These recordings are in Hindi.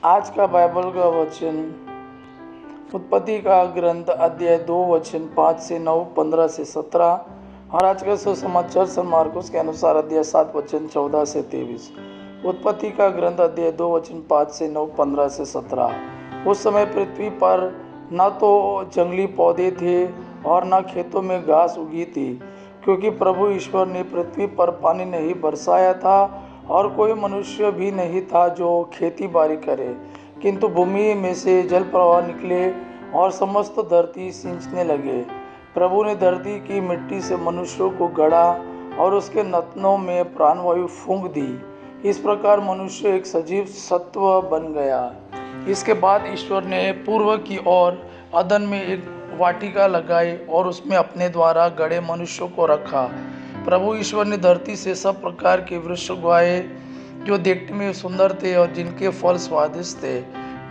आज का बाइबल का वचन उत्पत्ति का ग्रंथ अध्याय 2 वचन 5 से 9, 15 से 17 और आज का सुसमाचार सन मार्कुस के अनुसार अध्याय 7 वचन 14 से 23। उत्पत्ति का ग्रंथ अध्याय 2 वचन 5 से 9, 15 से 17। उस समय पृथ्वी पर न तो जंगली पौधे थे और न खेतों में घास उगी थी, क्योंकि प्रभु ईश्वर ने पृथ्वी पर पानी नहीं बरसाया था और कोई मनुष्य भी नहीं था जो खेती बाड़ी करे। किंतु भूमि में से जल प्रवाह निकले और समस्त धरती सिंचने लगे। प्रभु ने धरती की मिट्टी से मनुष्यों को गढ़ा और उसके नथनों में प्राणवायु फूंक दी। इस प्रकार मनुष्य एक सजीव सत्व बन गया। इसके बाद ईश्वर ने पूर्व की ओर अदन में एक वाटिका लगाई और उसमें अपने द्वारा गढ़े मनुष्यों को रखा। प्रभु ईश्वर ने धरती से सब प्रकार के वृक्ष उगाए जो देखने में सुंदर थे और जिनके फल स्वादिष्ट थे।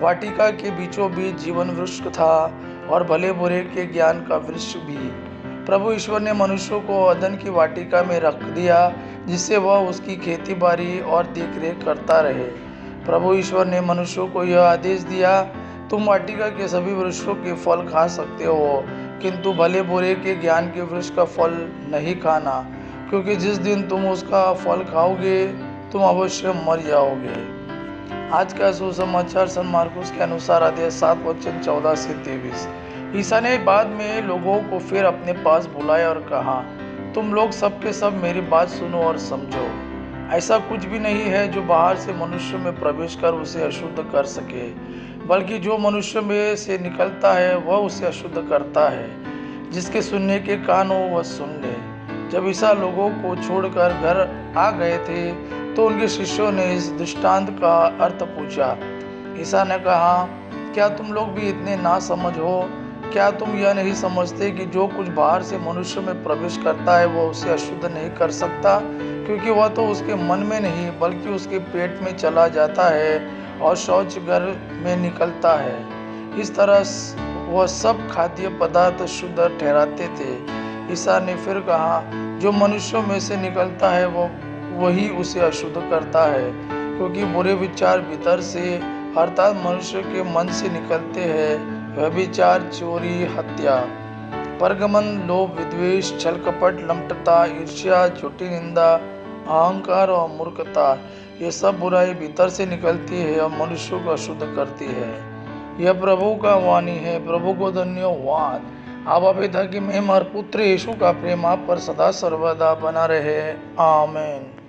वाटिका के बीचों बीच जीवन वृक्ष था और भले बुरे के ज्ञान का वृक्ष भी। प्रभु ईश्वर ने मनुष्यों को अदन की वाटिका में रख दिया, जिससे वह उसकी खेती बाड़ी और देखरेख करता रहे। प्रभु ईश्वर ने मनुष्यों को यह आदेश दिया, तुम वाटिका के सभी वृक्षों के फल खा सकते हो, किंतु भले बुरे के ज्ञान के वृक्ष का फल नहीं खाना, क्योंकि जिस दिन तुम उसका फल खाओगे तुम अवश्य मर जाओगे। आज का सुसमाचार सन मार्कुस के अनुसार अध्याय 7 वचन 14 से 23। ईसा ने बाद में लोगों को फिर अपने पास बुलाया और कहा, तुम लोग सब के सब मेरी बात सुनो और समझो। ऐसा कुछ भी नहीं है जो बाहर से मनुष्य में प्रवेश कर उसे अशुद्ध कर सके, बल्कि जो मनुष्य में से निकलता है वह उसे अशुद्ध करता है। जिसके सुनने के कान हो वह सुन ले। जब ईसा लोगों को छोड़कर घर आ गए थे तो उनके शिष्यों ने इस दृष्टांत का अर्थ पूछा। ईसा ने कहा, क्या तुम लोग भी इतने नासमझ हो? क्या तुम यह नहीं समझते कि जो कुछ बाहर से मनुष्य में प्रवेश करता है वह उसे अशुद्ध नहीं कर सकता, क्योंकि वह तो उसके मन में नहीं बल्कि उसके पेट में चला जाता है और शौच घर में निकलता है। इस तरह वह सब खाद्य पदार्थ शुद्ध ठहराते थे। ईसा ने फिर कहा, जो मनुष्यों में से निकलता है वही उसे अशुद्ध करता है, क्योंकि बुरे विचार भीतर से अर्थात मनुष्य के मन से निकलते हैं। व्यभिचार, चोरी, हत्या, परगमन, लोभ, विद्वेष, छल कपट, लंपटता, ईर्ष्या, झूठी निंदा, अहंकार और मूर्खता, ये सब बुराई भीतर से निकलती है और मनुष्य को अशुद्ध करती है। यह प्रभु का वाणी है। प्रभु को धन्यवाद। आबा पिता की महिमा और पुत्र यीशु का प्रेम आप पर सदा सर्वदा बना रहे। आमीन।